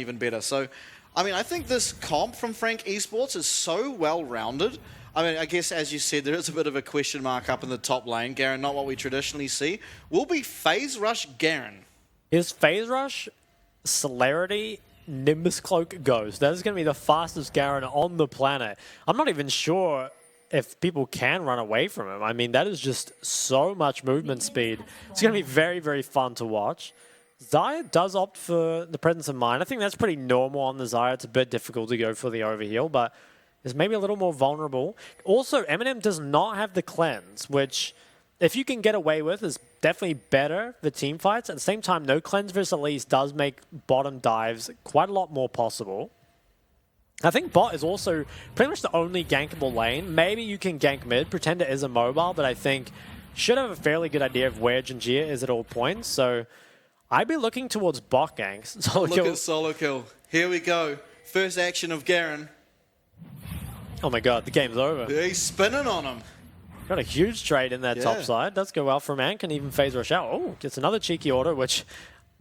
even better. So, I mean, I think this comp from Frank Esports is so well-rounded. I mean, I guess, as you said, there is a bit of a question mark up in the top lane. Garen, not what we traditionally see. Will be Phase Rush Garen. His Phase Rush, Celerity, Nimbus Cloak, Ghost. That is going to be the fastest Garen on the planet. I'm not even sure if people can run away from him. I mean, that is just so much movement speed. It's going to be very, very fun to watch. Xayah does opt for the Presence of Mind. I think that's pretty normal on the Xayah. It's a bit difficult to go for the overheal, but is maybe a little more vulnerable. Also, Eminem does not have the cleanse, which, if you can get away with, is definitely better for team fights. At the same time, no cleanse versus Elise does make bottom dives quite a lot more possible. I think bot is also pretty much the only gankable lane. Maybe you can gank mid, pretend it is a mobile, but I think should have a fairly good idea of where Jinjia is at all points. So I'd be looking towards bot ganks. Look at solo kill. Here we go. First action of Garen. Oh my god, the game's over. He's spinning on him. Got a huge trade in that top side. Does go well for a man. Can even phase rush out. Oh, gets another cheeky order, which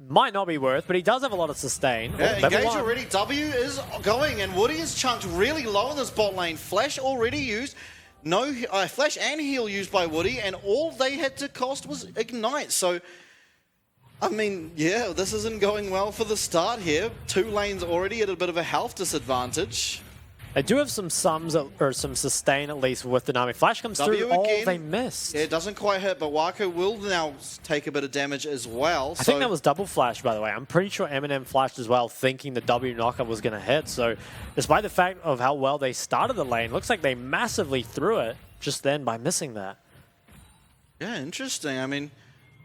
might not be worth, but he does have a lot of sustain. Yeah, engage already. W is going, and Woody is chunked really low in this bot lane. Flash already used. No flash and heal used by Woody, and all they had to cost was Ignite. So, I mean, yeah, this isn't going well for the start here. Two lanes already at a bit of a health disadvantage. They do have some sums, or some sustain at least with the Nami. Flash comes through, they missed. Yeah, it doesn't quite hit, but Wako will now take a bit of damage as well. I think that was double flash, by the way. I'm pretty sure Eminem flashed as well, thinking the W knockup was going to hit. So despite the fact of how well they started the lane, looks like they massively threw it just then by missing that. Yeah, interesting. I mean,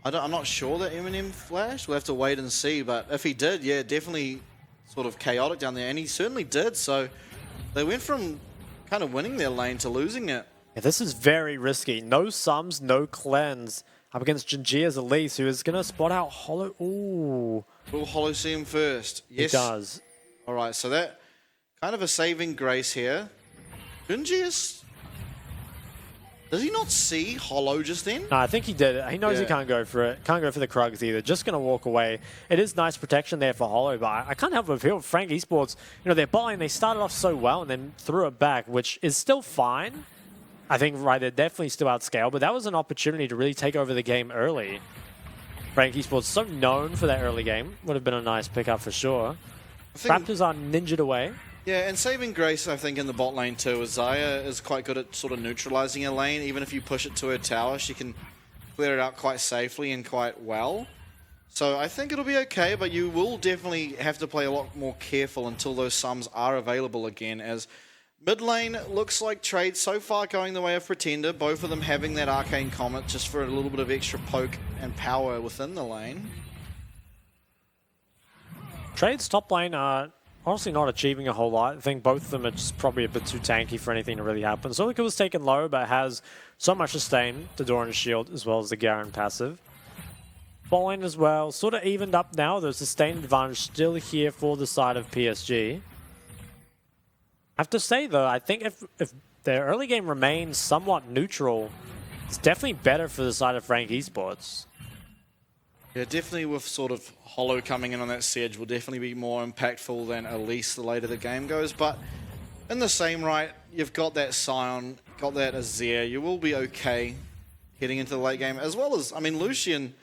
I'm not sure that Eminem flashed. We'll have to wait and see, but if he did, yeah, definitely sort of chaotic down there, and he certainly did, so they went from kind of winning their lane to losing it. Yeah, this is very risky. No sums, no cleanse up against Jinjia's Elise, who is going to spot out Hollow. Ooh. Will Hollow see him first? Yes. He does. All right, so that kind of a saving grace here. Jinjia's... Does he not see Hollow just then? No, I think he did it. He knows he can't go for it. Can't go for the Krugs either. Just going to walk away. It is nice protection there for Hollow, but I can't help but feel Frank Esports, you know, their bot lane, they started off so well and then threw it back, which is still fine. I think, right, they're definitely still outscaled, but that was an opportunity to really take over the game early. Frank Esports, so known for that early game. Would have been a nice pickup for sure. Raptors are ninja'd away. Yeah, and saving grace, I think, in the bot lane too, is Xayah is quite good at sort of neutralizing a lane. Even if you push it to her tower, she can clear it out quite safely and quite well. So I think it'll be okay, but you will definitely have to play a lot more careful until those sums are available again, as mid lane looks like trade so far going the way of Pretender, both of them having that Arcane Comet just for a little bit of extra poke and power within the lane. Trade's top lane are honestly not achieving a whole lot. I think both of them are just probably a bit too tanky for anything to really happen. Solica was taken low, but has so much sustain to Doran's shield as well as the Garen passive. Bot lane as well, sort of evened up now. The sustain advantage still here for the side of PSG. I have to say though, I think if their early game remains somewhat neutral, it's definitely better for the side of Frank Esports. Yeah, definitely with sort of Hollow coming in on that Sedge will definitely be more impactful than Elise the later the game goes. But in the same right, you've got that Sion, got that Azir. You will be okay heading into the late game. As well as, I mean, Lucian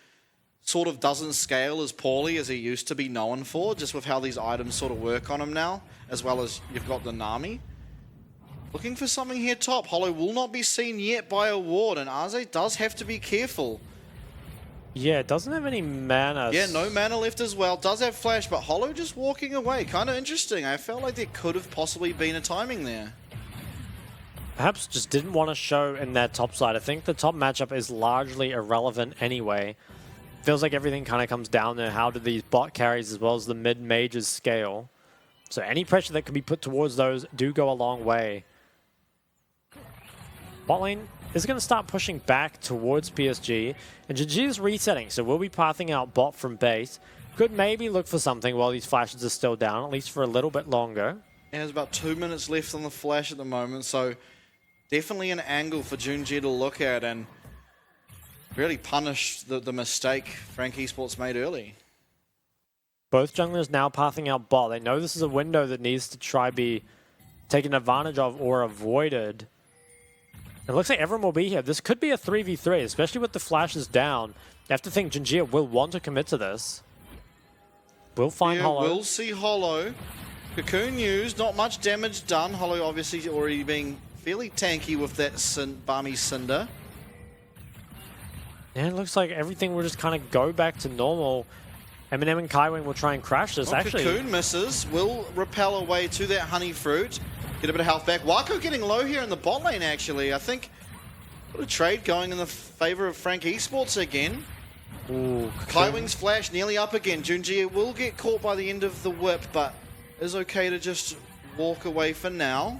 sort of doesn't scale as poorly as he used to be known for, just with how these items sort of work on him now. As well as you've got the Nami. Looking for something here top. Hollow will not be seen yet by a ward, and Arze does have to be careful. Yeah, it doesn't have any mana. Yeah, no mana left as well. Does have flash, but Hollow just walking away. Kind of interesting. I felt like there could have possibly been a timing there. Perhaps just didn't want to show in that top side. I think the top matchup is largely irrelevant anyway. Feels like everything kind of comes down to how do these bot carries as well as the mid mages scale. So any pressure that can be put towards those do go a long way. Bot lane is going to start pushing back towards PSG, and GG is resetting, so we'll be pathing out bot from base. Could maybe look for something while these flashes are still down, at least for a little bit longer. And there's about 2 minutes left on the flash at the moment, so definitely an angle for Junji to look at and really punish the mistake Frank Esports made early. Both junglers now pathing out bot. They know this is a window that needs to try be taken advantage of or avoided. It looks like everyone will be here. This could be a 3v3, especially with the flashes down. You have to think Jinjia will want to commit to this. We'll find Hollow. We'll see Hollow. Cocoon used, not much damage done. Hollow obviously already being fairly tanky with that Barmy Cinder. And it looks like everything will just kind of go back to normal. Eminem and Kaiwing will try and crash this. Actually, Cocoon misses, will repel away to that Honey Fruit. Get a bit of health back. Wako getting low here in the bot lane, actually. I think what a trade going in the favor of Frank Esports again. ooh, Kaiwing's flash nearly up again. Junjie will get caught by the end of the whip, but is okay to just walk away for now.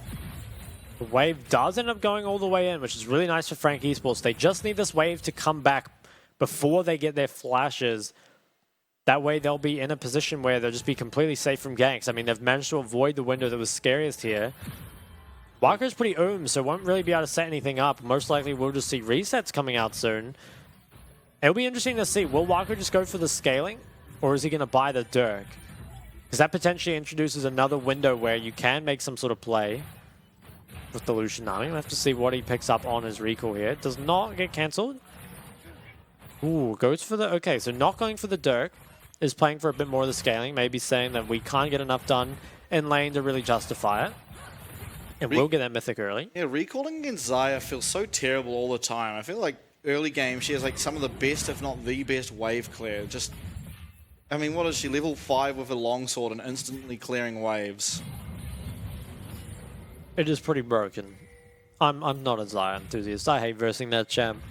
The wave does end up going all the way in, which is really nice for Frank Esports. They just need this wave to come back before they get their flashes. That way they'll be in a position where they'll just be completely safe from ganks. I mean, they've managed to avoid the window that was scariest here. Wako's pretty so won't really be able to set anything up. Most likely we'll just see resets coming out soon. It'll be interesting to see, will Wako just go for the scaling? Or is he going to buy the Dirk? Because that potentially introduces another window where you can make some sort of play with the Lucian Army. We'll have to see what he picks up on his recall here. Does not get cancelled. Ooh, goes for the... Okay, so not going for the Dirk. Is playing for a bit more of the scaling. Maybe saying that we can't get enough done in lane to really justify it. And we'll get that Mythic early. Yeah, recalling against Xayah feels so terrible all the time. I feel like early game she has like some of the best, if not the best, wave clear. Just... I mean, what is she? Level 5 with a longsword and instantly clearing waves. It is pretty broken. I'm not a Xayah enthusiast. I hate versing that champ.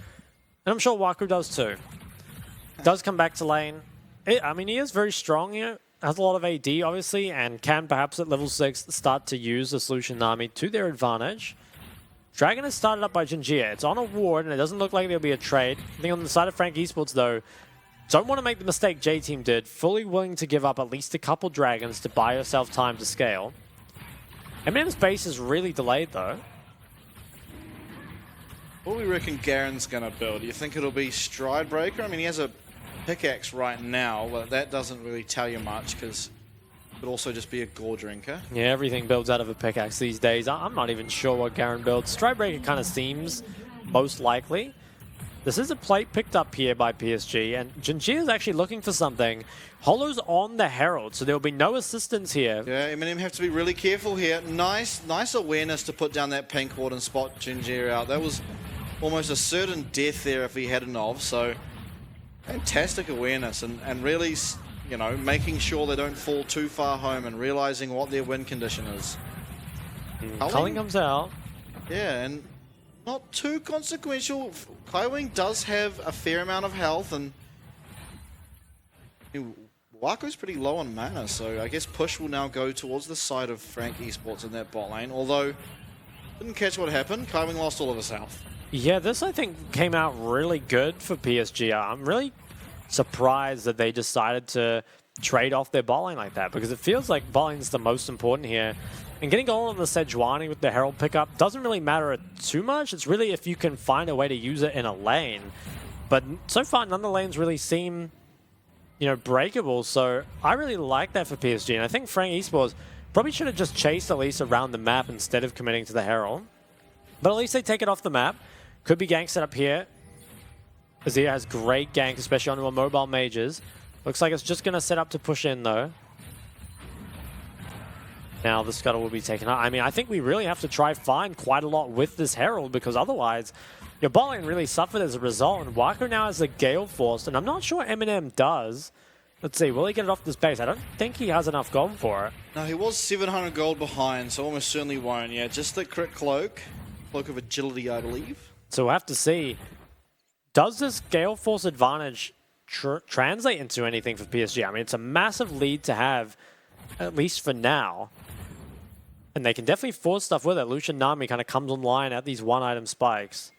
And I'm sure Waku does too. Does come back to lane. I mean, he is very strong here. Has a lot of AD, obviously, and can perhaps at level 6 start to use the Solution Army to their advantage. Dragon is started up by Jinjia. It's on a ward, and it doesn't look like there'll be a trade. I think on the side of Frank Esports, though, don't want to make the mistake J-Team did. Fully willing to give up at least a couple dragons to buy yourself time to scale. Eminem's base is really delayed, though. What do we reckon Garen's going to build? Do you think it'll be Stride Breaker? I mean, he has a pickaxe right now, but that doesn't really tell you much because it could also just be a gore drinker. Yeah, everything builds out of a pickaxe these days. I'm not even sure what Garen builds. Stride Breaker kind of seems most likely. This is a plate picked up here by PSG, and Jinjia is actually looking for something. Hollow's on the Herald, so there will be no assistance here. Yeah, Eminem have to be really careful here. Nice awareness to put down that pink ward and spot Jinjia out. That was almost a certain death there if he hadn't of, so fantastic awareness and really, you know, making sure they don't fall too far home and realizing what their win condition is. Culling comes out. Yeah, and not too consequential. Kaiwing does have a fair amount of health, and Wako's pretty low on mana, so I guess push will now go towards the side of Frank Esports in that bot lane, although didn't catch what happened. Kaiwing lost all of his health. Yeah, this I think came out really good for PSG. I'm really surprised that they decided to trade off their bot lane like that, because it feels like bot lane is the most important here. And getting going on the Sejuani with the Herald pickup doesn't really matter too much. It's really if you can find a way to use it in a lane. But so far, none of the lanes really seem, you know, breakable. So I really like that for PSG. And I think Frank Esports probably should have just chased at least around the map instead of committing to the Herald. But at least they take it off the map. Could be gank set up here. Azir has great gank, especially on more mobile mages. Looks like it's just going to set up to push in, though. Now the scuttle will be taken out. I mean, I think we really have to try find quite a lot with this Herald, because otherwise your bot lane really suffered as a result. And Wako now has a Gale Force, and I'm not sure Eminem does. Let's see, will he get it off this base? I don't think he has enough gold for it. No, he was 700 gold behind, so almost certainly won't. Yeah, just the crit cloak. Cloak of agility, I believe. So we'll have to see, does this Gale Force advantage translate into anything for PSG? I mean, it's a massive lead to have, at least for now. And they can definitely force stuff with it. Lucian Nami kind of comes online at these one-item spikes.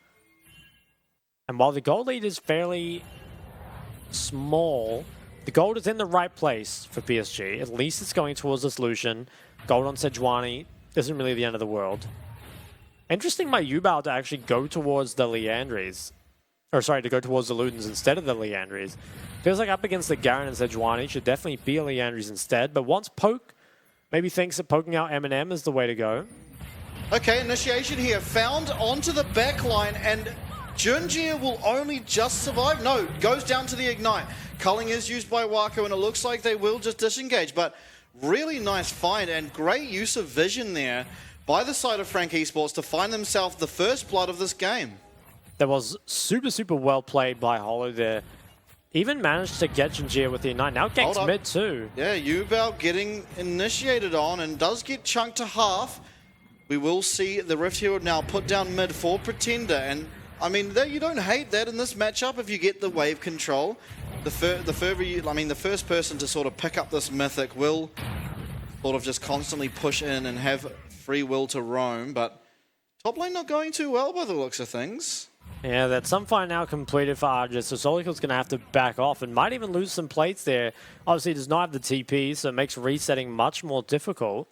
And while the gold lead is fairly small, the gold is in the right place for PSG. At least it's going towards this Lucian. Gold on Sejuani isn't really the end of the world. Interesting by Yubao to actually go towards the Liandry's. or sorry, to go towards the Ludens instead of the Leandries. Feels like up against the Garen and Sejuani should definitely be a Leandries instead, but once Poke maybe thinks that poking out Eminem is the way to go. Okay, initiation here, found onto the back line, and Junjie will only just survive. No, goes down to the Ignite. Culling is used by Wako, and it looks like they will just disengage, but really nice find and great use of vision there by the side of Frank Esports to find themselves the first blood of this game. That was super, super well played by Holo there. Even managed to get Junjie with the Ignite. Now ganks mid too. Yeah, Yubao getting initiated on and does get chunked to half. We will see the Rift Hero now put down mid for Pretender, and I mean, you don't hate that in this matchup if you get the wave control. The first person to sort of pick up this Mythic will sort of just constantly push in and have free will to roam, but top lane not going too well by the looks of things. Yeah, that Sunfire now completed for Argis, so Solikil's going to have to back off and might even lose some plates there. Obviously, he does not have the TP, so it makes resetting much more difficult.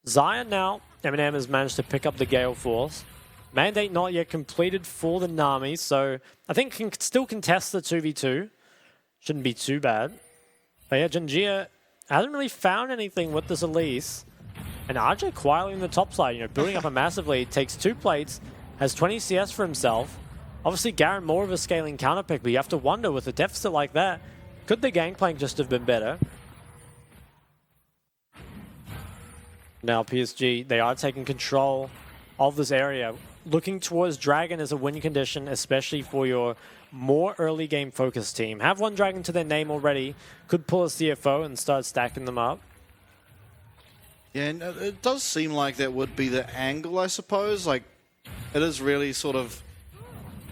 Zion now, Eminem has managed to pick up the Gale Force. Mandate not yet completed for the Nami, so I think can still contest the 2v2. Shouldn't be too bad. But yeah, Junjie hasn't really found anything with this Elise. And RJ quietly in the top side, building up a massive lead, takes 2 plates, has 20 CS for himself. Obviously, Garen more of a scaling counter pick, but you have to wonder with a deficit like that, could the gangplank just have been better? Now PSG, they are taking control of this area. Looking towards Dragon as a win condition, especially for your more early game focused team. Have one Dragon to their name already. Could pull a CFO and start stacking them up. Yeah, and it does seem like that would be the angle, I suppose. Like, it is really sort of,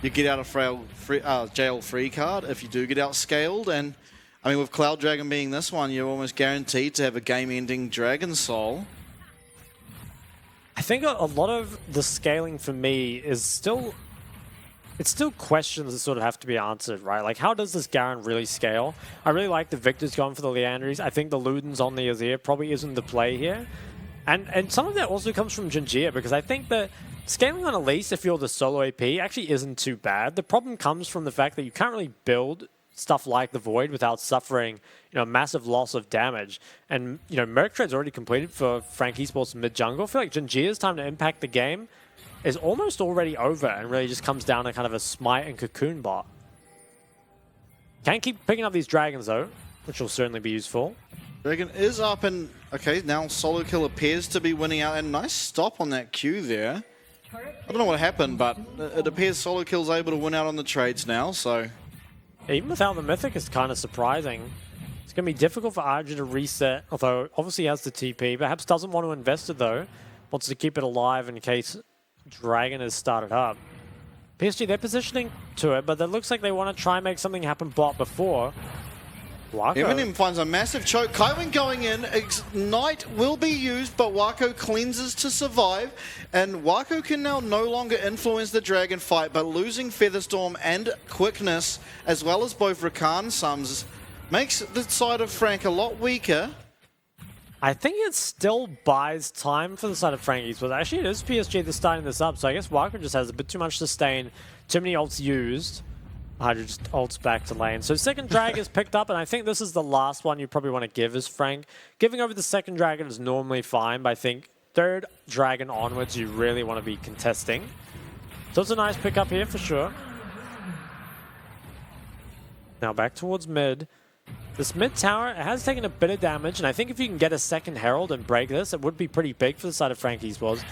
you get out of jail free card if you do get outscaled. And I mean, with Cloud Dragon being this one, you're almost guaranteed to have a game-ending Dragon Soul. I think a lot of the scaling for me is still, it's still questions that sort of have to be answered, right? Like, how does this Garen really scale? I really like the Victor's going for the Leandries. I think the Ludens on the Azir probably isn't the play here. And some of that also comes from Junjie, because I think that scaling on Elise, if you're the solo AP, actually isn't too bad. The problem comes from the fact that you can't really build stuff like the Void without suffering, massive loss of damage. And, Merc Trade's already completed for Frank Esports mid jungle. I feel like Junjie's time to impact the game is almost already over and really just comes down to kind of a Smite and Cocoon bot. Can keep picking up these dragons though, which will certainly be useful. Dragon is up and, okay, now Solo Kill appears to be winning out. And nice stop on that Q there. I don't know what happened, but it appears Solo Kill's able to win out on the trades now, so... Even without the Mythic, it's kind of surprising. It's going to be difficult for Arja to reset, although obviously he has the TP. Perhaps doesn't want to invest it though. Wants to keep it alive in case Dragon has started up. PSG, they're positioning to it, but it looks like they want to try and make something happen bot before. Wako. Eminem finds a massive choke. Kaiwin going in. Ignite will be used, but Wako cleanses to survive. And Wako can now no longer influence the Dragon fight, but losing Featherstorm and Quickness, as well as both Rakan Sums, makes the side of Frank a lot weaker. I think it still buys time for the side of Frankies, but actually it is PSG that's starting this up, so I guess Wako just has a bit too much sustain, too many ults used. Hydra just ults back to lane. So second drag is picked up, and I think this is the last one you probably want to give as Frank. Giving over the second dragon is normally fine, but I think third dragon onwards you really want to be contesting. So it's a nice pickup here for sure. Now back towards mid. This mid tower, it has taken a bit of damage, and I think if you can get a second Herald and break this, it would be pretty big for the side of Frank Esports.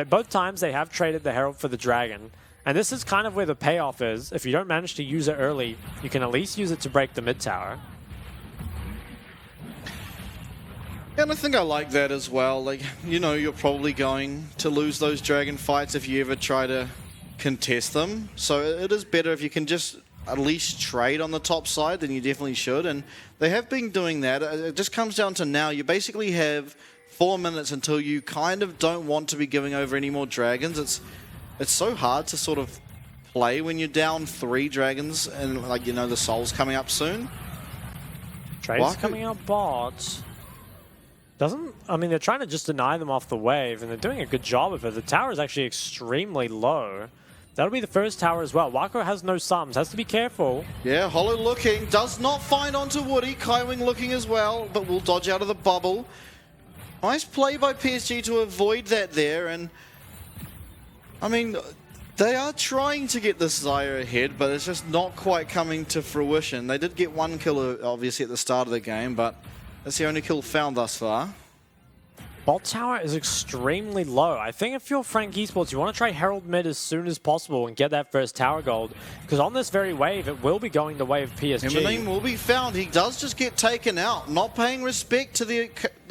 Both times they have traded the Herald for the dragon. And this is kind of where the payoff is. If you don't manage to use it early, you can at least use it to break the mid tower. And I think I like that as well. Like, you're probably going to lose those dragon fights if you ever try to contest them. So it is better if you can just at least trade on the top side, then you definitely should. And they have been doing that. It just comes down to now, you basically have 4 minutes until you kind of don't want to be giving over any more dragons. It's so hard to sort of play when you're down 3 dragons and, the soul's coming up soon. Trade's coming out bot. They're trying to just deny them off the wave, and they're doing a good job of it. The tower is actually extremely low. That'll be the first tower as well. Wako has no sums, has to be careful. Yeah, Hollow looking, does not find onto Woody. Kaiwing looking as well, but will dodge out of the bubble. Nice play by PSG to avoid that there, and I mean, they are trying to get this Xayah ahead, but it's just not quite coming to fruition. They did get one kill, obviously, at the start of the game, but that's the only kill found thus far. Bot tower is extremely low. I think if you're Frank Esports, you want to try Herald mid as soon as possible and get that first tower gold, because on this very wave, it will be going the way of PSG. Eminem will be found. He does just get taken out, not paying respect to the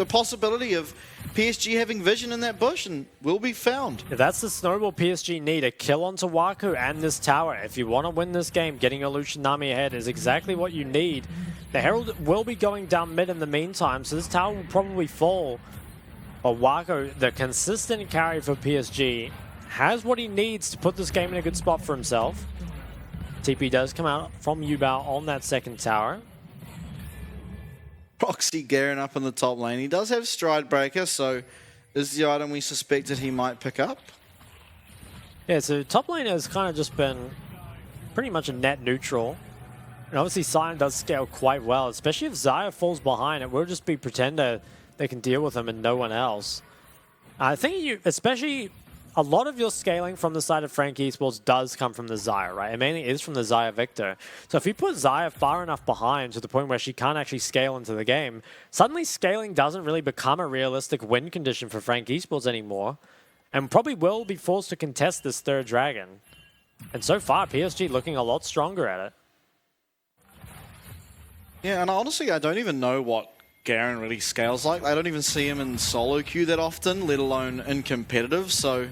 possibility of PSG having vision in that bush, and will be found. That's the snowball PSG need, a kill onto Waku and this tower. If you want to win this game, getting a Lucian Nami ahead is exactly what you need. The Herald will be going down mid in the meantime, so this tower will probably fall. But Wako, the consistent carry for PSG, has what he needs to put this game in a good spot for himself. TP does come out from Yubao on that second tower. Proxy Garen up in the top lane. He does have Stride Breaker, so is the item we suspected he might pick up. Yeah, so top lane has kind of just been pretty much a net neutral. And obviously Sion does scale quite well, especially if Xayah falls behind. It will just be Pretender. They can deal with him and no one else. I think especially a lot of your scaling from the side of Frank Esports does come from the Xayah, right? It mainly is from the Xayah Victor. So if you put Xayah far enough behind to the point where she can't actually scale into the game, suddenly scaling doesn't really become a realistic win condition for Frank Esports anymore, and probably will be forced to contest this third dragon. And so far, PSG looking a lot stronger at it. Yeah, and honestly, I don't even know what Garen really scales like. I don't even see him in solo queue that often, let alone in competitive, so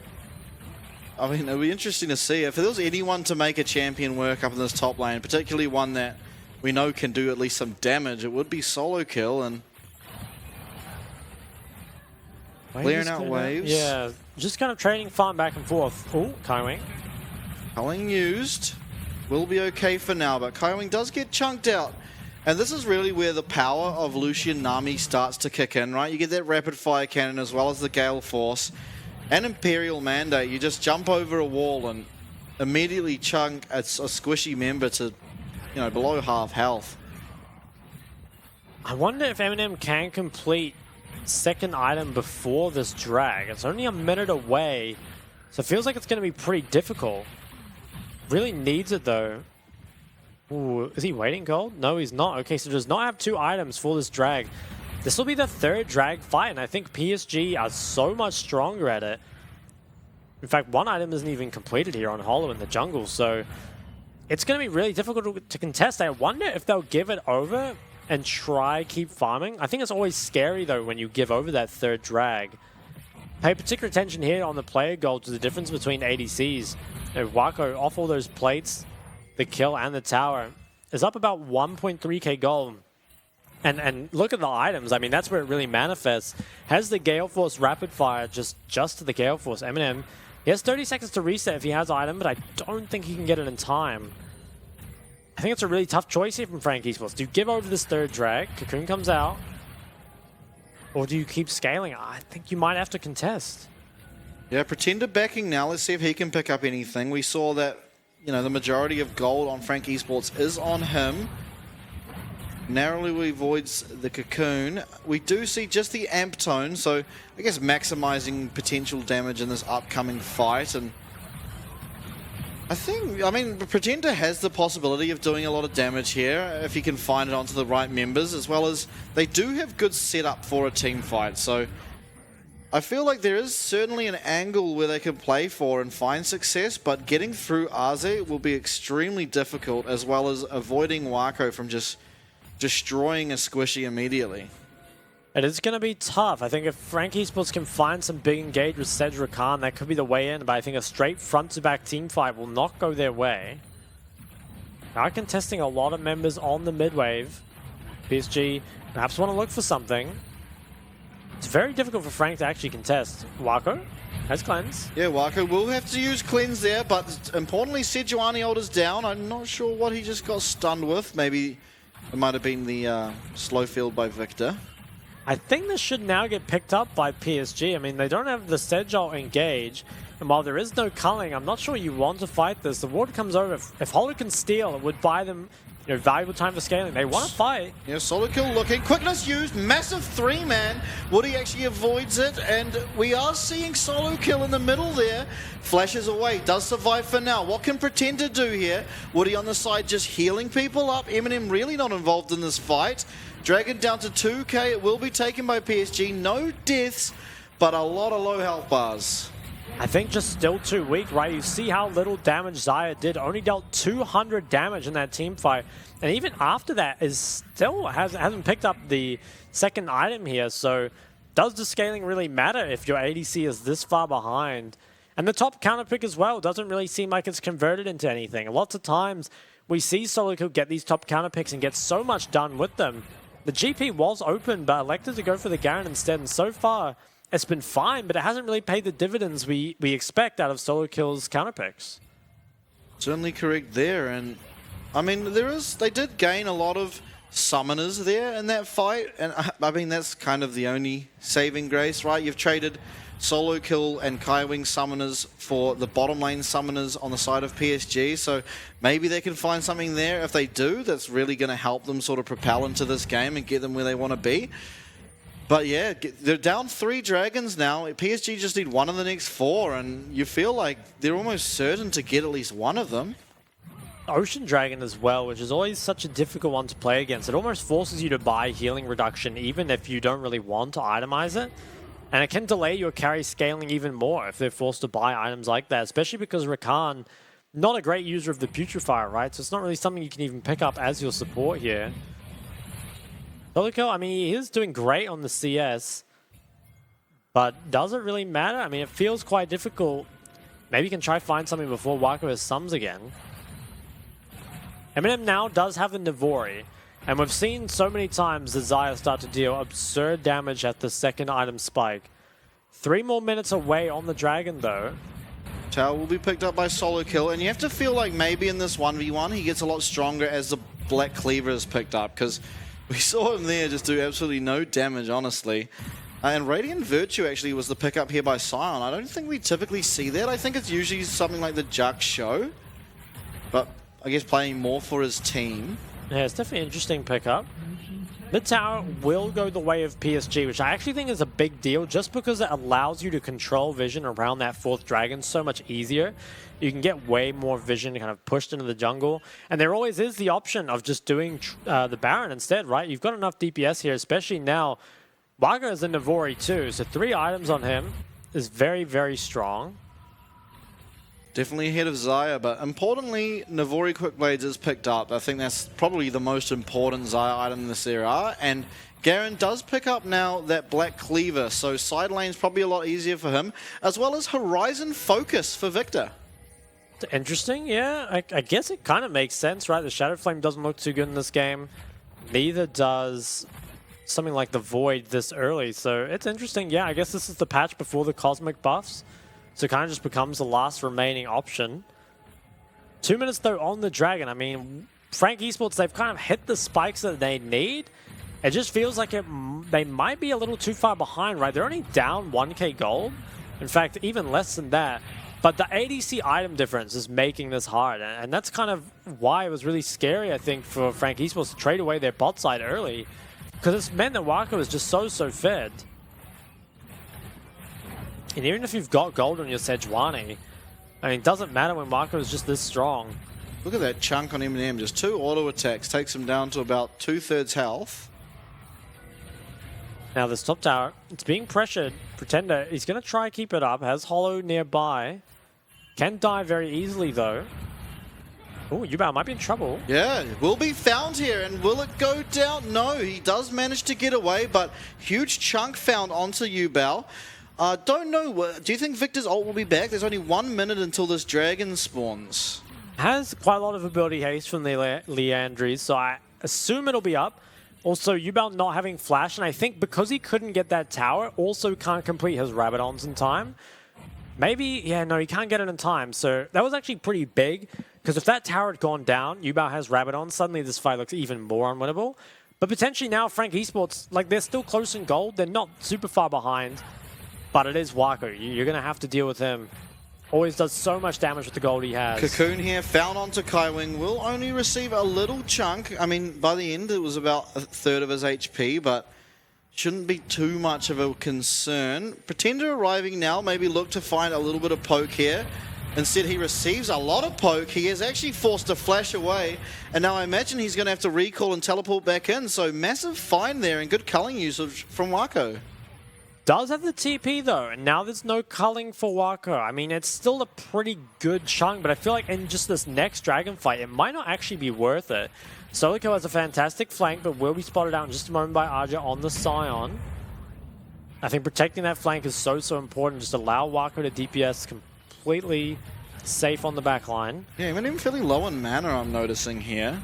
I mean, it'll be interesting to see. If there was anyone to make a champion work up in this top lane, particularly one that we know can do at least some damage, it would be solo kill and clearing out waves. Yeah, just kind of trading farm back and forth. Oh, Kaiwing. Kaiwing used. Will be okay for now, but Kaiwing does get chunked out. And this is really where the power of Lucian Nami starts to kick in, right? You get that rapid fire cannon as well as the Gale Force and Imperial Mandate. You just jump over a wall and immediately chunk a squishy member to, you know, below half health. I wonder if Eminem can complete second item before this drag. It's only a minute away, so it feels like it's going to be pretty difficult. Really needs it though. Ooh, is he waiting gold? No, he's not. Okay, so does not have two items for this drag. This will be the third drag fight, and I think PSG are so much stronger at it. In fact, one item isn't even completed here on Hollow in the jungle, so it's going to be really difficult to contest. I wonder if they'll give it over and try keep farming. I think it's always scary, though, when you give over that third drag. Pay particular attention here on the player gold to the difference between ADCs. You know, Wako, off all those plates, the kill and the tower is up about 1.3k gold. And look at the items. I mean, that's where it really manifests. Has the Gale Force rapid fire just to the Gale Force. Eminem, he has 30 seconds to reset if he has item, but I don't think he can get it in time. I think it's a really tough choice here from Frank Esports. Do you give over this third drag? Cocoon comes out. Or do you keep scaling? I think you might have to contest. Yeah, Pretender backing now. Let's see if he can pick up anything. We saw that, you know, the majority of gold on Frank Esports is on him. Narrowly avoids the Cocoon. We do see just the amp tone, so I guess maximizing potential damage in this upcoming fight. And I mean, Pretender has the possibility of doing a lot of damage here if he can find it onto the right members, as well as they do have good setup for a team fight. So I feel like there is certainly an angle where they can play for and find success, but getting through Aze will be extremely difficult, as well as avoiding Wako from just destroying a squishy immediately. It is going to be tough. I think if Frank Esports can find some big engage with Cedric Khan, that could be the way in, but I think a straight front-to-back team fight will not go their way. Now contesting a lot of members on the mid-wave. PSG perhaps want to look for something. It's very difficult for Frank to actually contest. Wako has cleanse. Yeah, Wako will have to use cleanse there, but importantly, Sejuani ult is down. I'm not sure what he just got stunned with. Maybe it might have been the slow field by Victor. I think this should now get picked up by PSG. I mean, they don't have the Sedge ult engage. And while there is no culling, I'm not sure you want to fight this. The ward comes over. If Holo can steal, it would buy them valuable time for scaling. They want to fight. Yeah, solo kill looking. Quickness used. Massive 3-man. Woody actually avoids it. And we are seeing solo kill in the middle there. Flashes away. Does survive for now. What can Pretender do here? Woody on the side just healing people up. Eminem really not involved in this fight. Dragon down to 2k. It will be taken by PSG. No deaths, but a lot of low health bars. I think just still too weak, right? You see how little damage Xayah did. Only dealt 200 damage in that team fight. And even after that, is still hasn't picked up the second item here. So does the scaling really matter if your ADC is this far behind? And the top counter pick as well doesn't really seem like it's converted into anything. Lots of times we see solo kill get these top counter picks and get so much done with them. The GP was open, but elected to go for the Garen instead. And so far, it's been fine, but it hasn't really paid the dividends we expect out of solo kills counter picks. Certainly correct there, and I mean they did gain a lot of summoners there in that fight, and I mean that's kind of the only saving grace, right? You've traded solo kill and Kaiwing summoners for the bottom lane summoners on the side of PSG, so maybe they can find something there. If they do, that's really going to help them sort of propel into this game and get them where they want to be. But yeah, they're down 3 dragons now. PSG just need one of the next 4, and you feel like they're almost certain to get at least one of them. Ocean Dragon as well, which is always such a difficult one to play against. It almost forces you to buy healing reduction even if you don't really want to itemize it. And it can delay your carry scaling even more if they're forced to buy items like that, especially because Rakan, not a great user of the Putrefier, right? So it's not really something you can even pick up as your support here. Solo, I mean, he is doing great on the CS, but does it really matter? I mean, it feels quite difficult. Maybe you can try find something before Wako has sums again. Eminem now does have the Navori, and we've seen so many times the Xayah start to deal absurd damage at the second item spike. 3 more minutes away on the Dragon, though. Tower will be picked up by solo kill, and you have to feel like maybe in this 1v1 he gets a lot stronger as the Black Cleaver is picked up, because we saw him there just do absolutely no damage, honestly. And Radiant Virtue actually was the pickup here by Sion. I don't think we typically see that. I think it's usually something like the Juck Show, but I guess playing more for his team. Yeah, it's definitely an interesting pickup. The tower will go the way of PSG, which I actually think is a big deal just because it allows you to control vision around that 4th dragon so much easier. You can get way more vision kind of pushed into the jungle. And there always is the option of just doing the Baron instead, right? You've got enough DPS here, especially now. Wagner is a Navori too, so 3 items on him is very, very strong. Definitely ahead of Xayah, but importantly, Navori Quickblades is picked up. I think that's probably the most important Xayah item in this era. And Garen does pick up now that Black Cleaver, so side lane's probably a lot easier for him, as well as Horizon Focus for Victor. Interesting, yeah. I guess it kind of makes sense, right? The Shadow Flame doesn't look too good in this game. Neither does something like the Void this early, so it's interesting. Yeah, I guess this is the patch before the Cosmic buffs. So it kind of just becomes the last remaining option. 2 minutes, though, on the Dragon. I mean, Frank Esports, they've kind of hit the spikes that they need. It just feels like they might be a little too far behind, right? They're only down 1k gold. In fact, even less than that. But the ADC item difference is making this hard. And that's kind of why it was really scary, I think, for Frank Esports to trade away their bot side early. Because it's meant that Wako is just so fed. And even if you've got gold on your Sejuani, I mean, it doesn't matter when Marco is just this strong. Look at that chunk on Eminem, just 2 auto attacks, takes him down to about 2/3 health. Now this top tower, it's being pressured. Pretender, he's going to try keep it up, has Holo nearby. Can die very easily though. Oh, Yubao might be in trouble. Yeah, will be found here, and will it go down? No, he does manage to get away, but huge chunk found onto Yubao. Don't know, do you think Victor's ult will be back? There's only 1 minute until this dragon spawns. Has quite a lot of ability haste from the Leandries, so I assume it'll be up. Also, Yubao not having flash, and I think because he couldn't get that tower, also can't complete his Rabadons in time. Maybe, yeah, no, he can't get it in time, so that was actually pretty big, because if that tower had gone down, Yubao has Rabadon, suddenly this fight looks even more unwinnable. But potentially now, Frank Esports, like, they're still close in gold, they're not super far behind. But it is Wako. You're going to have to deal with him. always does so much damage with the gold he has. Cocoon here, found onto Kaiwing, will only receive a little chunk. I mean, by the end it was about a third of his HP, but shouldn't be too much of a concern. Pretender arriving now, maybe look to find a little bit of poke here. Instead, he receives a lot of poke. He is actually forced to flash away. And now I imagine he's going to have to recall and teleport back in. So massive find there and good culling usage from Wako. Does have the TP though, and now there's no culling for Wako. I mean, it's still a pretty good chunk, but I feel like in just this next dragon fight, it might not actually be worth it. Solico has a fantastic flank, but will be spotted out in just a moment by Arja on the Scion. I think protecting that flank is so important. Just allow Wako to DPS completely safe on the back line. Yeah, even fairly low in mana, I'm noticing here.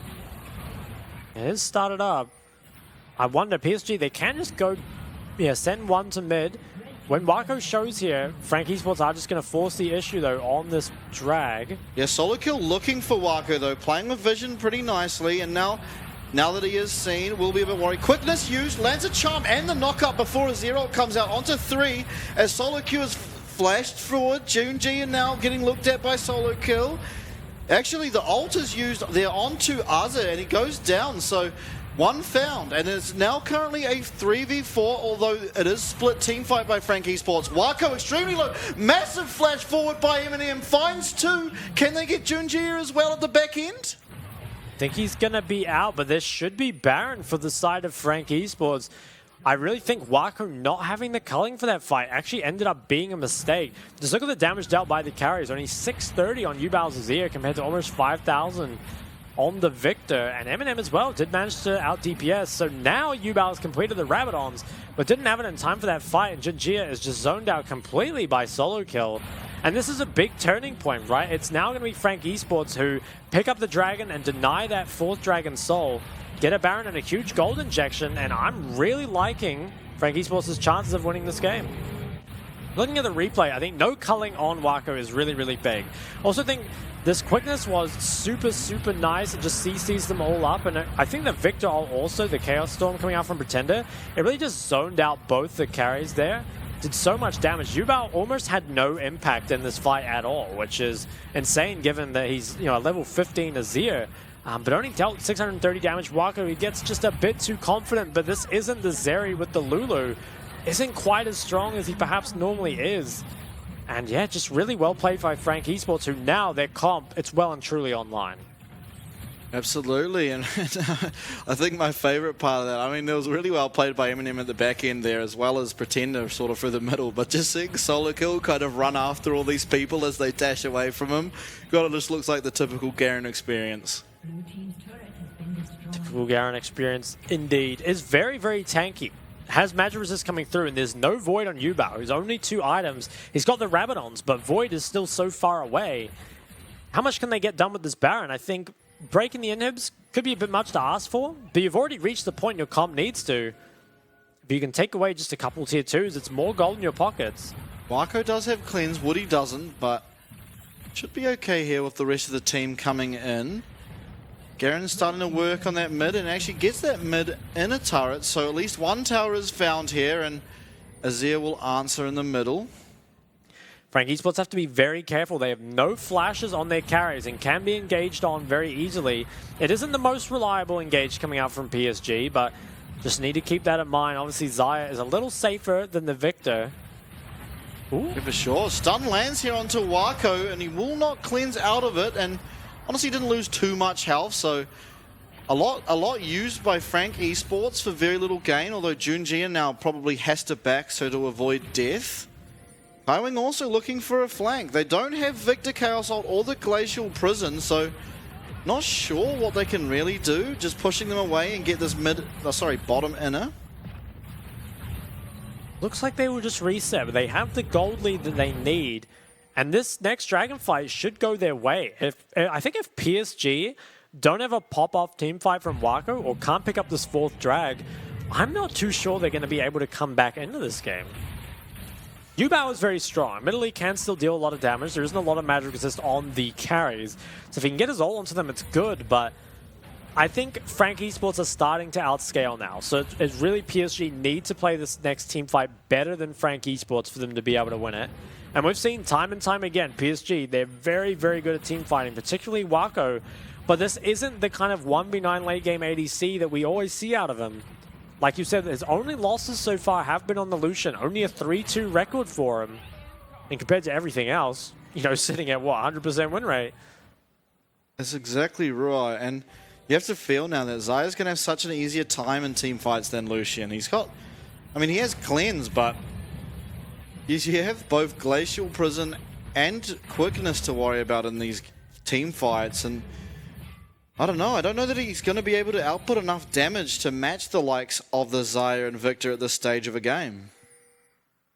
It is started up. I wonder, PSG, they can just go, send one to mid. When Wako shows here, Frank Esports are just going to force the issue, though, on this drag. Yeah, solo kill looking for Wako, though, playing with vision pretty nicely, and now that he is seen, we'll be a bit worried. Quickness used, lands a charm and the knockup before a zero comes out onto 3, as solo Q is flashed forward. Junji now getting looked at by solo kill. Actually, the ult is used there onto Azza, and he goes down, so one found, and it's now currently a 3v4, although it is split team fight by Frank Esports. Wako extremely low, massive flash forward by Eminem, finds 2. Can they get Junji as well at the back end? I think he's going to be out, but this should be Baron for the side of Frank Esports. I really think Wako not having the culling for that fight actually ended up being a mistake. Just look at the damage dealt by the carries. Only 630 on Yubal's Azir compared to almost 5,000 on the Victor. And Eminem as well did manage to out DPS. So now Yubal has completed the Rabadons, but didn't have it in time for that fight. And Jinjia is just zoned out completely by solo kill. And this is a big turning point, right? It's now going to be Frank Esports who pick up the dragon and deny that 4th dragon soul, get a Baron and a huge gold injection, and I'm really liking Frank Esports' chances of winning this game. Looking at the replay, I think no culling on Wako is really, really big. Also think this quickness was super nice. It just CCs them all up, and I think the Victor also, the Chaos Storm coming out from Pretender, it really just zoned out both the carries there. Did so much damage. Yubal almost had no impact in this fight at all, which is insane given that he's a level 15 Azir. But only dealt 630 damage. Wako, he gets just a bit too confident, but this isn't the Zeri with the Lulu. Isn't quite as strong as he perhaps normally is. And yeah, just really well played by Frank Esports, who now their comp, it's well and truly online. Absolutely, and I think my favorite part of that, I mean, it was really well played by Eminem at the back end there, as well as Pretender sort of through the middle, but just seeing Solo Kill kind of run after all these people as they dash away from him, God, it just looks like the typical Garen experience. Typical Garen experience, indeed. Is very, very tanky. Has magic resist coming through, and there's no Void on Yubao, who's only 2 items. He's got the Rabadons, but Void is still so far away. How much can they get done with this Baron? I think breaking the inhibs could be a bit much to ask for, but you've already reached the point your comp needs to. If you can take away just a couple tier 2s, it's more gold in your pockets. Wako does have cleanse, Woody doesn't, but should be okay here with the rest of the team coming in. Garen's starting to work on that mid and actually gets that mid in a turret, so at least one tower is found here, and Azir will answer in the middle. Frank Esports have to be very careful. They have no flashes on their carries and can be engaged on very easily. It isn't the most reliable engage coming out from PSG, but just need to keep that in mind. Obviously, Xayah is a little safer than the Victor. Ooh. Yeah, for sure. Stun lands here onto Wako, and he will not cleanse out of it, and honestly didn't lose too much health, so a lot used by Frank Esports for very little gain, although Junjia now probably has to back so to avoid death. Kaiwing also looking for a flank. They don't have Victor Chaos Ult or the Glacial Prison, so not sure what they can really do. Just pushing them away and get this bottom inner. Looks like they will just reset, but they have the gold lead that they need. And this next Dragon fight should go their way. I think if PSG don't have a pop-off team fight from Wako or can't pick up this 4th drag, I'm not too sure they're going to be able to come back into this game. Yubao is very strong. Admittedly, can still deal a lot of damage. There isn't a lot of magic resist on the carries. So if he can get his ult onto them, it's good, but I think Frank Esports are starting to outscale now. So it's really PSG need to play this next team fight better than Frank Esports for them to be able to win it. And we've seen time and time again, PSG, they're very, very good at team fighting, particularly Wako. But this isn't the kind of 1v9 late game ADC that we always see out of him. Like you said, his only losses so far have been on the Lucian. Only a 3-2 record for him. And compared to everything else, you know, sitting at what, 100% win rate? That's exactly right. And you have to feel now that Zaya's going to have such an easier time in team fights than Lucian. He's got, I mean, he has cleanse, but you have both Glacial Prison and quickness to worry about in these team fights. And I don't know that he's going to be able to output enough damage to match the likes of the Zaya and Victor at this stage of a game.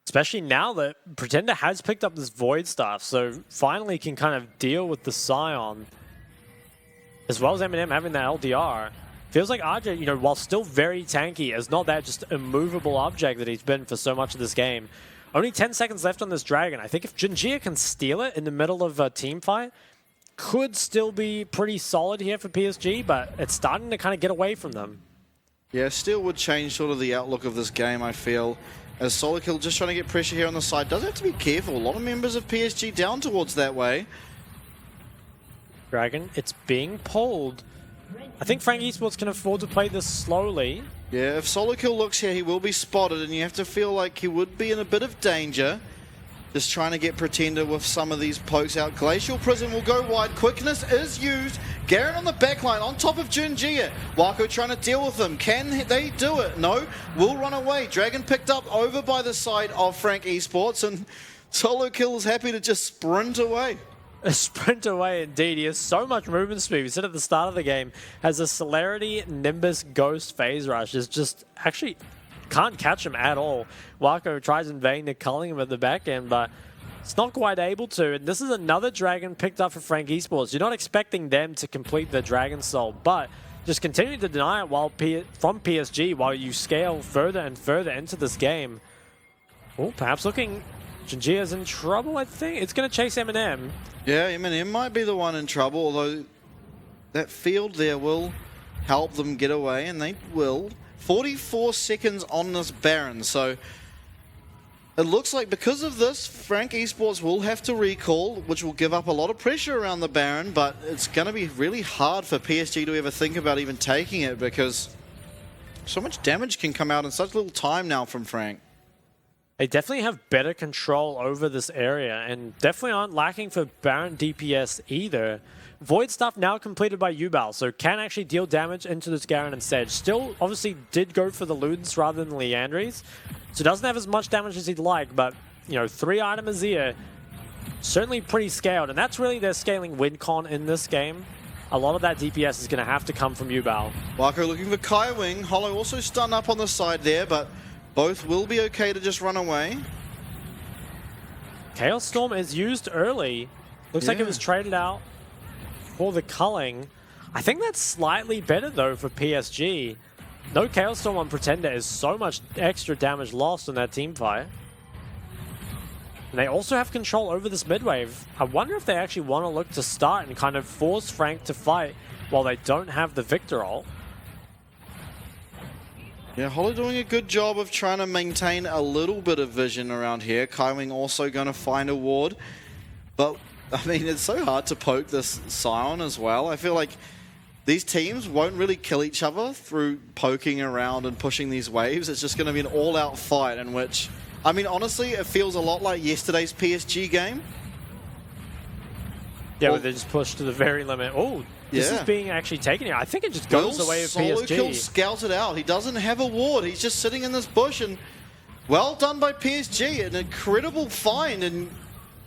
Especially now that Pretender has picked up this Void stuff, so finally can kind of deal with the Scion. As well as Eminem having that LDR. Feels like RJ, you know, while still very tanky, is not that just immovable object that he's been for so much of this game. Only 10 seconds left on this Dragon. I think if Jinjia can steal it in the middle of a team fight, could still be pretty solid here for PSG, but it's starting to kind of get away from them. Yeah, steal would change sort of the outlook of this game, I feel. As Solokil just trying to get pressure here on the side. Does have to be careful. A lot of members of PSG down towards that way. Dragon, it's being pulled. I think Frank Esports can afford to play this slowly. Yeah, if Solokil looks here, he will be spotted, and you have to feel like he would be in a bit of danger. Just trying to get Pretender with some of these pokes out. Glacial Prison will go wide. Quickness is used. Garen on the backline on top of Junjia. Wako trying to deal with them. Can they do it? No. Will run away. Dragon picked up over by the side of Frank Esports, and Solokil is happy to just sprint away. A sprint away indeed. He has so much movement speed. We said at the start of the game, has a Celerity, Nimbus, Ghost, Phase Rush. Is just actually can't catch him at all. Wako tries in vain to culling him at the back end, but it's not quite able to. And this is another Dragon picked up for Frank Esports. You're not expecting them to complete the Dragon Soul, but just continue to deny it from PSG while you scale further and further into this game. Oh, perhaps looking... Jinjia's in trouble, I think. It's going to chase Eminem. Yeah, Eminem might be the one in trouble, although that field there will help them get away, and they will. 44 seconds on this Baron, so it looks like because of this, Frank Esports will have to recall, which will give up a lot of pressure around the Baron, but it's going to be really hard for PSG to ever think about even taking it because so much damage can come out in such little time now from Frank. They definitely have better control over this area and definitely aren't lacking for Baron DPS either. Void stuff now completed by Yubal, so can actually deal damage into this Garen and Sedge. Still, obviously, did go for the Ludens rather than Leandries, so doesn't have as much damage as he'd like, but, you know, 3 items here, certainly pretty scaled, and that's really their scaling win con in this game. A lot of that DPS is going to have to come from Yubal. Wako looking for Kai Wing. Hollow also stunned up on the side there, but both will be okay to just run away. Chaos Storm is used early. Looks like it was traded out for the culling. I think that's slightly better though for PSG. No Chaos Storm on Pretender is so much extra damage lost in that team fight. And they also have control over this mid wave. I wonder if they actually want to look to start and kind of force Frank to fight while they don't have the Victor ult. Yeah, Hollow doing a good job of trying to maintain a little bit of vision around here. Kaiwing also going to find a ward. But, I mean, it's so hard to poke this Scion as well. I feel like these teams won't really kill each other through poking around and pushing these waves. It's just going to be an all-out fight in which, I mean, honestly, it feels a lot like yesterday's PSG game. Yeah, but they just pushed to the very limit. Oh, this is being actually taken here. I think it just goes away with PSG. Solokil scouted out. He doesn't have a ward. He's just sitting in this bush, and well done by PSG. An incredible find, and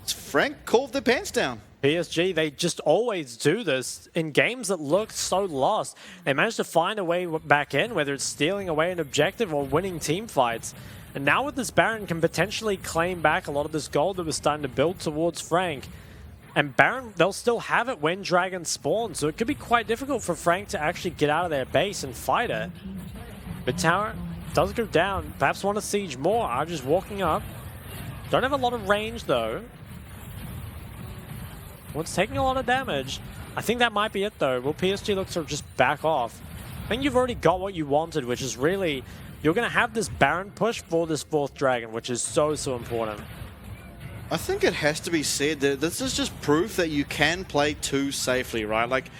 Frank called their pants down. PSG, they just always do this in games that look so lost. They managed to find a way back in, whether it's stealing away an objective or winning team fights. And now with this Baron can potentially claim back a lot of this gold that was starting to build towards Frank. And Baron, they'll still have it when Dragon spawns, so it could be quite difficult for Frank to actually get out of their base and fight it. Mid tower does go down. Perhaps want to siege more. Are just walking up. Don't have a lot of range though. One's taking a lot of damage. I think that might be it, though. Will PSG look to just back off? I think you've already got what you wanted, which is really, you're going to have this Baron push for this 4th Dragon, which is so important. I think it has to be said that this is just proof that you can play 2 safely, right? Like,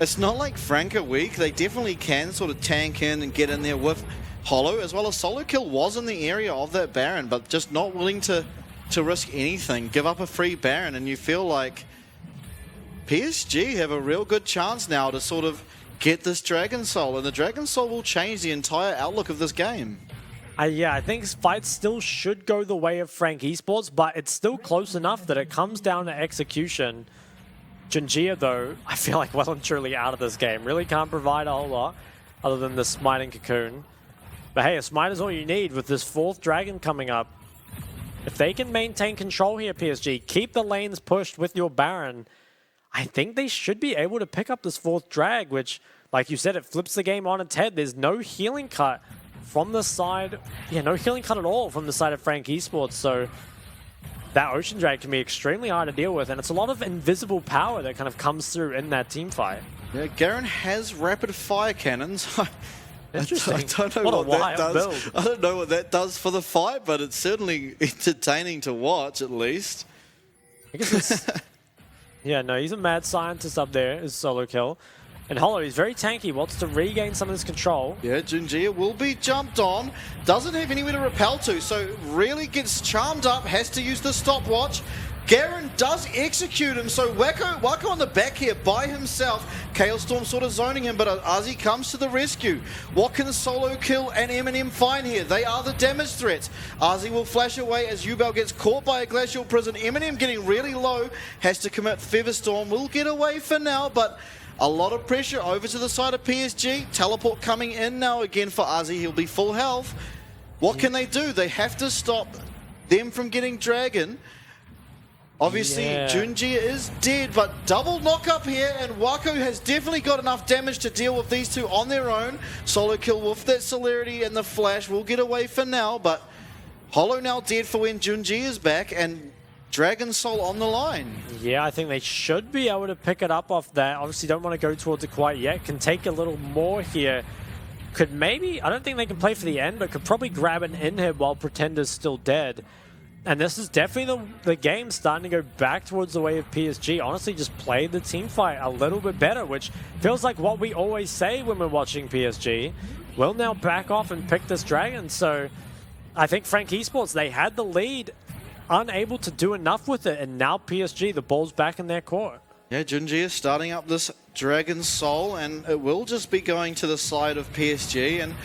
it's not like Frank are weak. They definitely can sort of tank in and get in there with Hollow, as well as Solo Kill was in the area of that Baron, but just not willing to risk anything, give up a free Baron, and you feel like PSG have a real good chance now to sort of get this Dragon Soul, and the Dragon Soul will change the entire outlook of this game. Yeah, I think fights still should go the way of Frank Esports, but it's still close enough that it comes down to execution. Junjia, though, I feel like well and truly out of this game. Really can't provide a whole lot other than the Smite and Cocoon. But hey, a Smite is all you need with this 4th Dragon coming up. If they can maintain control here, PSG, keep the lanes pushed with your Baron, I think they should be able to pick up this 4th Drag, which, like you said, it flips the game on its head. There's no healing cut from the side. Yeah, no healing cut at all from the side of Frank Esports, so that Ocean Drag can be extremely hard to deal with, and it's a lot of invisible power that kind of comes through in that team fight. Yeah, Garen has rapid fire cannons. Interesting. I don't know what that does. I don't know what that does for the fight, but it's certainly entertaining to watch, at least. I guess it's... Yeah, no, he's a mad scientist up there, is Solo Kill. And Hollow, he's very tanky, wants to regain some of his control. Yeah, Junjia will be jumped on. Doesn't have anywhere to repel to, so really gets charmed up, has to use the stopwatch. Garen does execute him, so Wako on the back here by himself. Chaos Storm sort of zoning him, but Ozzy comes to the rescue. What can Solo Kill and Eminem find here? They are the damage threats. Ozzy will flash away as Yubel gets caught by a Glacial Prison. Eminem getting really low, has to commit Featherstorm. Will get away for now, but a lot of pressure over to the side of PSG. Teleport coming in now again for Ozzy. He'll be full health. What can they do? They have to stop them from getting Dragon. Obviously, Junjia is dead, but double knock up here, and Wako has definitely got enough damage to deal with these two on their own. Solo Kill with that celerity and the flash will get away for now, but Hollow now dead for when Junjia is back, and Dragon Soul on the line. Yeah, I think they should be able to pick it up off that. Obviously, don't want to go towards it quite yet. Can take a little more here. Could maybe, I don't think they can play for the end, but could probably grab an inhib while Pretender's still dead. And this is definitely the game starting to go back towards the way of PSG. Honestly, just play the team fight a little bit better, which feels like what we always say when we're watching PSG. We'll now back off and pick this Dragon. So I think Frank Esports, they had the lead, unable to do enough with it. And now PSG, the ball's back in their court. Yeah, Junjia starting up this Dragon Soul, and it will just be going to the side of PSG. And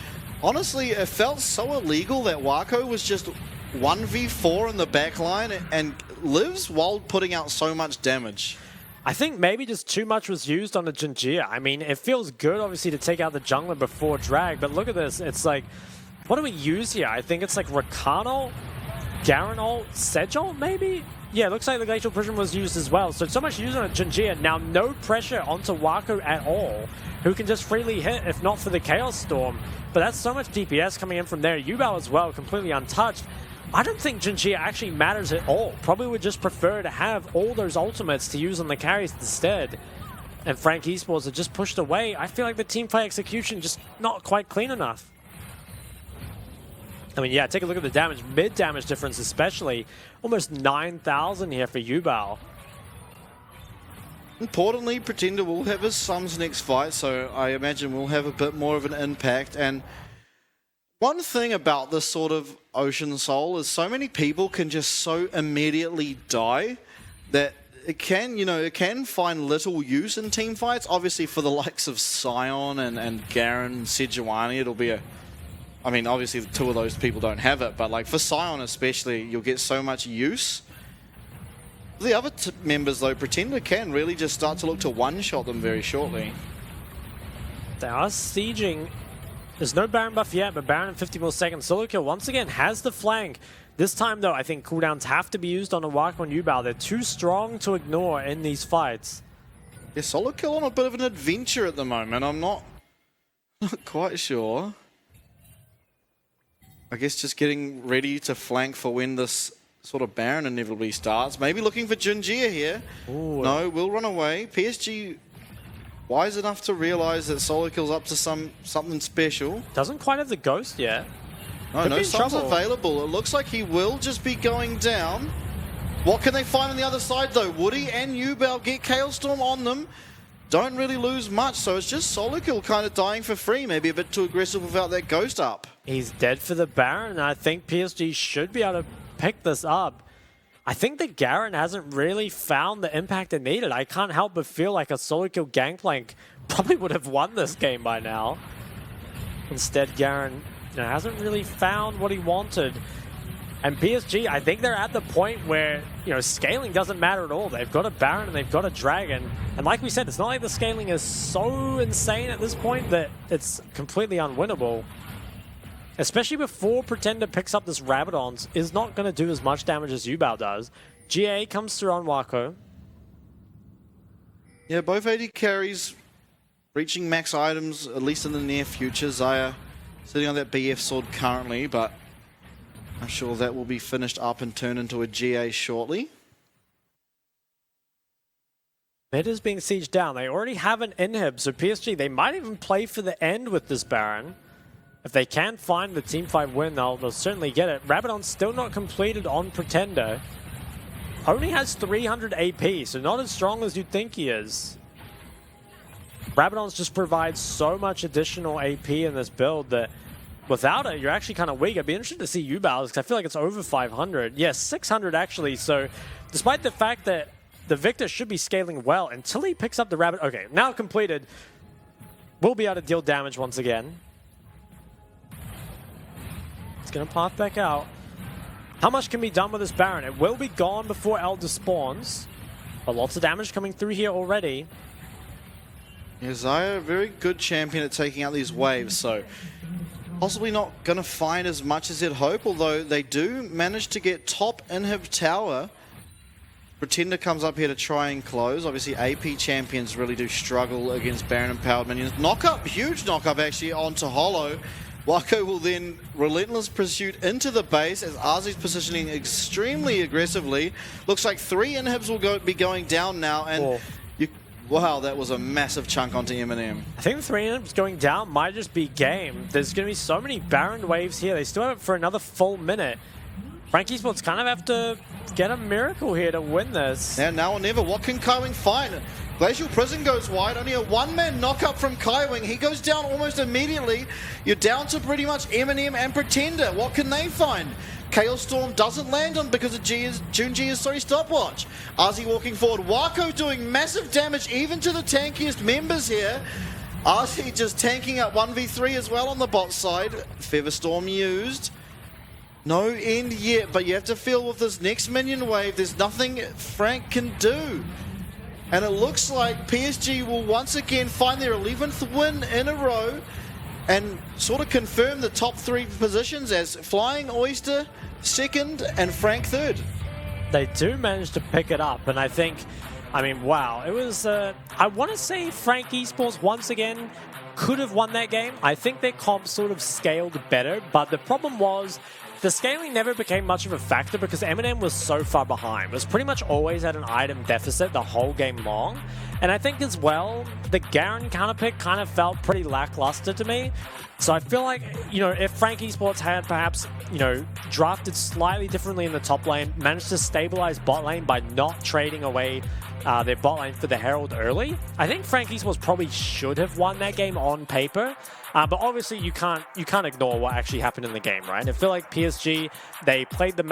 honestly, it felt so illegal that Wako was just 1v4 in the back line and lives while putting out so much damage. I think maybe just too much was used on the Junjia. I mean, it feels good, obviously, to take out the jungler before drag, but look at this. It's like, what do we use here? I think it's like Rakano, Garanol, Sejol, maybe? Yeah, it looks like the Glacial Prison was used as well. So much used on a Junjia. Now, no pressure onto Wako at all, who can just freely hit, if not for the Chaos Storm. But that's so much DPS coming in from there. Yubao as well, completely untouched. I don't think Junjia actually matters at all. Probably would just prefer to have all those ultimates to use on the carries instead. And Frank Esports are just pushed away. I feel like the teamfight execution just not quite clean enough. I mean, yeah, take a look at the damage. Mid-damage difference especially. Almost 9,000 here for Yubao. Importantly, Pretender will have his sums next fight, so I imagine we'll have a bit more of an impact. And one thing about this sort of Ocean Soul is so many people can just so immediately die that it can, you know, it can find little use in team fights. Obviously, for the likes of Sion and Garen, Sejuani, it'll be a... I mean, obviously, the two of those people don't have it, but like for Sion especially, you'll get so much use. The other members, though, Pretender can really just start to look to one-shot them very shortly. They are sieging. There's no Baron buff yet, but Baron in 50 more seconds. Solo Kill once again has the flank. This time, though, I think cooldowns have to be used on a Wako and Yubao. They're too strong to ignore in these fights. Yeah, Solo Kill on a bit of an adventure at the moment. I'm not quite sure. I guess just getting ready to flank for when this sort of Baron inevitably starts. Maybe looking for Junjia here. Ooh. No, will run away. PSG wise enough to realize that solo kill's up to something special. Doesn't quite have the ghost yet. No, no stuns available. It looks like he will just be going down. What can they find on the other side, though? Woody and Ubel get Kailstorm on them. Don't really lose much, so it's just solo kill kind of dying for free. Maybe a bit too aggressive without that ghost up. He's dead for the Baron, and I think PSG should be able to pick this up. I think the Garen hasn't really found the impact it needed. I can't help but feel like a solo kill Gangplank probably would have won this game by now. Instead, Garen hasn't really found what he wanted. And PSG, I think they're at the point where, scaling doesn't matter at all. They've got a Baron and they've got a Dragon. And like we said, it's not like the scaling is so insane at this point that it's completely unwinnable. Especially before Pretender picks up this Rabadon's, is not going to do as much damage as Ubao does. GA comes through on Wako. Yeah, both AD carries reaching max items, at least in the near future. Xayah sitting on that BF sword currently, but I'm sure that will be finished up and turned into a GA shortly. Mid is being sieged down. They already have an inhib, so PSG, they might even play for the end with this Baron. If they can find the teamfight win, they'll certainly get it. Rabadon's still not completed on Pretender. Only has 300 AP, so not as strong as you'd think he is. Rabadon's just provides so much additional AP in this build that without it, you're actually kind of weak. I'd be interested to see Ubao, because I feel like it's over 500. Yes, 600 actually, so despite the fact that the Victor should be scaling well, until he picks up the Rabbit. Okay, now completed, we'll be able to deal damage once again. It's going to path back out. How much can be done with this Baron? It will be gone before Elder spawns, but lots of damage coming through here already. Yeah, Xayah, a very good champion at taking out these waves, so possibly not going to find as much as they'd hope, although they do manage to get top inhib tower. Pretender comes up here to try and close. Obviously, AP champions really do struggle against Baron empowered minions. Knock up, huge knock up actually onto Hollow. Wako will then relentless pursuit into the base as Arzi's positioning extremely aggressively. Looks like 3 inhibs will be going down now, and wow, that was a massive chunk onto Eminem. I think the 3 inhibs going down might just be game. There's going to be so many Baron waves here. They still have it for another full minute. Frank Esports kind of have to get a miracle here to win this. Yeah, now or never. What can Kaiwing find? Glacial Prison goes wide. Only a one-man knock-up from Kaiwing. He goes down almost immediately. You're down to pretty much Eminem and Pretender. What can they find? Kailstorm doesn't land on because of Junji's stopwatch. Arzi walking forward. Wako doing massive damage even to the tankiest members here. Arzi just tanking up 1v3 as well on the bot side. Featherstorm used. No end yet, but you have to feel with this next minion wave, there's nothing Frank can do. And it looks like PSG will once again find their 11th win in a row and sort of confirm the top 3 positions as Flying Oyster second and Frank third. They do manage to pick it up, and I think, wow, it was, I want to say Frank Esports once again could have won that game. I think their comp sort of scaled better, but the problem was the scaling never became much of a factor because Eminem was so far behind. It was pretty much always at an item deficit the whole game long. And I think as well, the Garen counterpick kind of felt pretty lackluster to me. So I feel like, if Frank Esports had perhaps, drafted slightly differently in the top lane, managed to stabilize bot lane by not trading away their bot lane for the Herald early, I think Frank Esports probably should have won that game on paper. But obviously you can't ignore what actually happened in the game, right? I feel like PSG, they played the